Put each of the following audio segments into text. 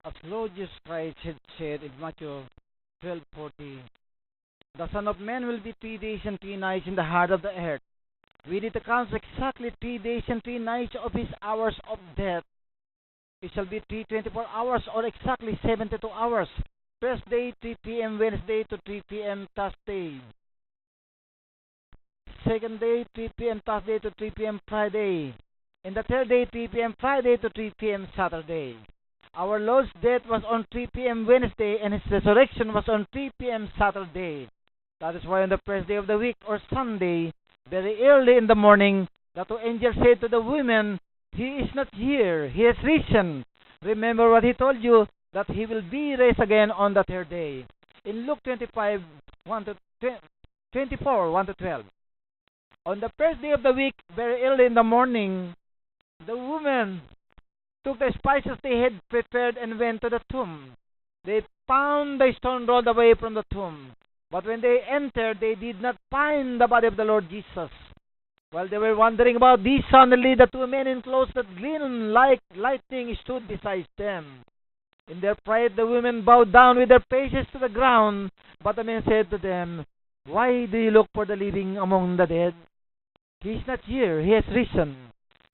As Lord Jesus Christ had said in Matthew 12:40, the Son of Man will be 3 days and 3 nights in the heart of the earth. When it comes exactly 3 days and 3 nights of his hours of death, it shall be 3 24 hours or exactly 72 hours. First day 3 p.m. Wednesday to 3 p.m. Thursday. Second day 3 p.m. Thursday to 3 p.m. Friday. And the third day 3 p.m. Friday to 3 p.m. Saturday. Our Lord's death was on 3 p.m. Wednesday and his resurrection was on 3 p.m. Saturday. That is why on the first day of the week or Sunday, very early in the morning, the two angels said to the women, "He is not here, he has risen." Remember what he told you, that he will be raised again on the third day. In Luke 25, 1 to 24, 1 to 12. On the first day of the week, very early in the morning, the women took the spices they had prepared and went to the tomb. They found the stone rolled away from the tomb. But when they entered, they did not find the body of the Lord Jesus. While they were wondering about this, suddenly the two men in clothes that gleamed like lightning stood beside them. In their pride, the women bowed down with their faces to the ground. But the men said to them, "Why do you look for the living among the dead? He is not here, he has risen.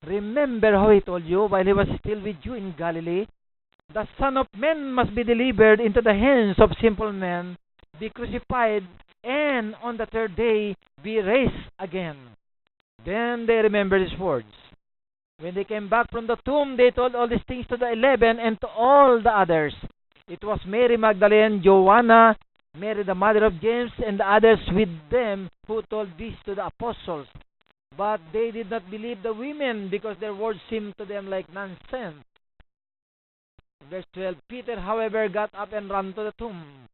Remember how he told you while he was still with you in Galilee? The Son of Man must be delivered into the hands of sinful men, be crucified, and on the third day be raised again." Then they remembered his words. When they came back from the tomb, they told all these things to the 11 and to all the others. It was Mary Magdalene, Joanna, Mary the mother of James, and the others with them who told this to the apostles. But they did not believe the women because their words seemed to them like nonsense. Verse 12, Peter, however, got up and ran to the tomb.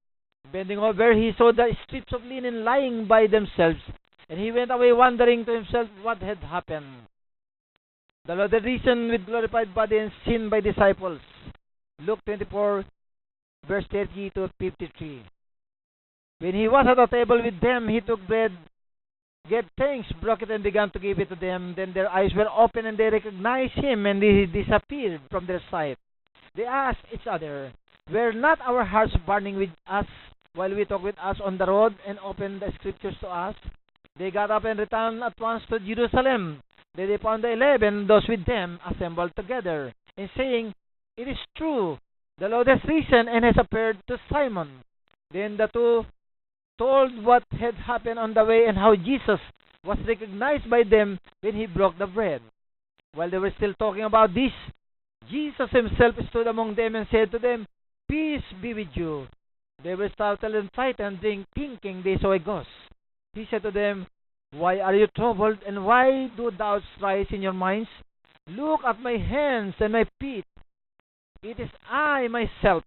Bending over, he saw the strips of linen lying by themselves, and he went away wondering to himself what had happened. The Lord had risen with glorified body and seen by disciples. Luke 24, verse 30 to 53. When he was at the table with them, he took bread, gave thanks, broke it, and began to give it to them. Then their eyes were opened, and they recognized him, and he disappeared from their sight. They asked each other, "Were not our hearts burning with us while we talked with us on the road and opened the scriptures to us?" They got up and returned at once to Jerusalem. Then they found the 11, those with them, assembled together, and saying, "It is true, the Lord has risen and has appeared to Simon." Then the two told what had happened on the way and how Jesus was recognized by them when he broke the bread. While they were still talking about this, Jesus himself stood among them and said to them, "Peace be with you." They were startled and frightened, thinking they saw a ghost. He said to them, "Why are you troubled, and why do doubts rise in your minds? Look at my hands and my feet. It is I myself.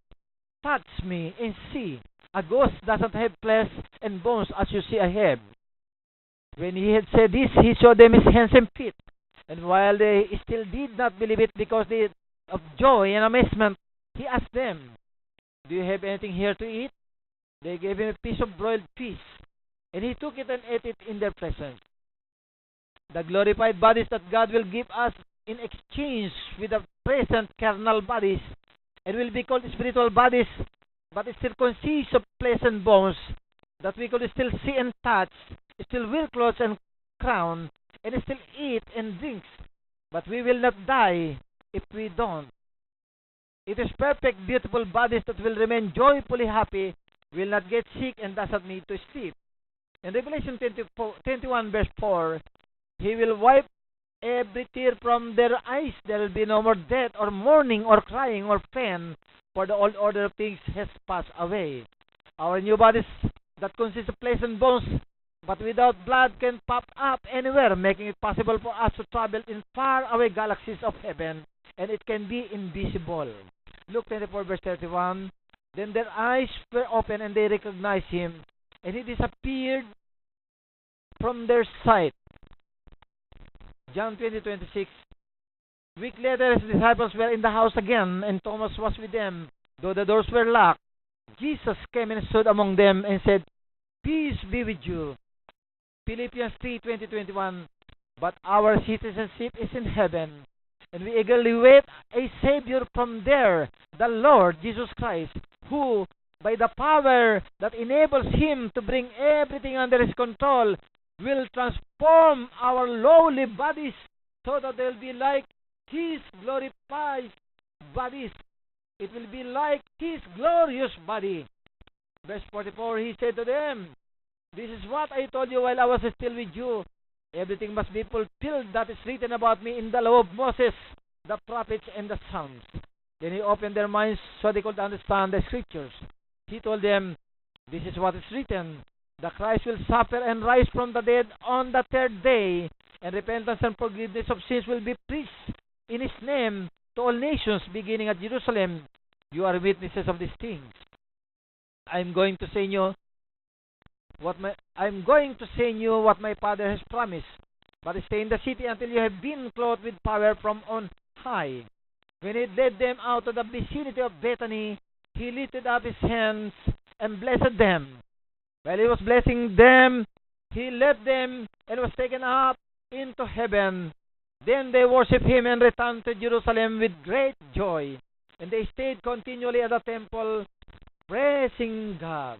Touch me and see. A ghost doesn't have flesh and bones as you see I have." When he had said this, he showed them his hands and feet. And while they still did not believe it because of joy and amazement, he asked them, "Do you have anything here to eat?" They gave him a piece of broiled fish, and he took it and ate it in their presence. The glorified bodies that God will give us in exchange with the present carnal bodies, and will be called spiritual bodies, but it still consists of flesh and bones, that we could still see and touch, still wear clothes and crown, and still eat and drinks, but we will not die if we don't. It is perfect, beautiful bodies that will remain joyfully happy, will not get sick, and does not need to sleep. In Revelation 21 verse 4, he will wipe every tear from their eyes. There will be no more death or mourning or crying or pain, for the old order of things has passed away. Our new bodies that consist of flesh and bones, but without blood, can pop up anywhere, making it possible for us to travel in faraway galaxies of heaven, and it can be invisible. Luke 24 verse 31, then their eyes were open and they recognized him, and he disappeared from their sight. John 20:26. A week later, his disciples were in the house again, and Thomas was with them. Though the doors were locked, Jesus came and stood among them and said, "Peace be with you." Philippians 3:20-21. But our citizenship is in heaven, And we eagerly wait a Savior from there, the Lord Jesus Christ, who, by the power that enables Him to bring everything under His control, will transform our lowly bodies so that they'll be like His glorified bodies. It will be like His glorious body. Verse 44, He said to them, "This is what I told you while I was still with you. Everything must be fulfilled that is written about me in the law of Moses, the prophets, and the Psalms." Then He opened their minds so they could understand the scriptures. He told them, "This is what is written. The Christ will suffer and rise from the dead on the third day, and repentance and forgiveness of sins will be preached in His name to all nations, beginning at Jerusalem. You are witnesses of these things. I'm going to send you what my Father has promised. But stay in the city until you have been clothed with power from on high." When He led them out of the vicinity of Bethany, He lifted up His hands and blessed them. While He was blessing them, He left them and was taken up into heaven. Then they worshipped Him and returned to Jerusalem with great joy. And they stayed continually at the temple, praising God.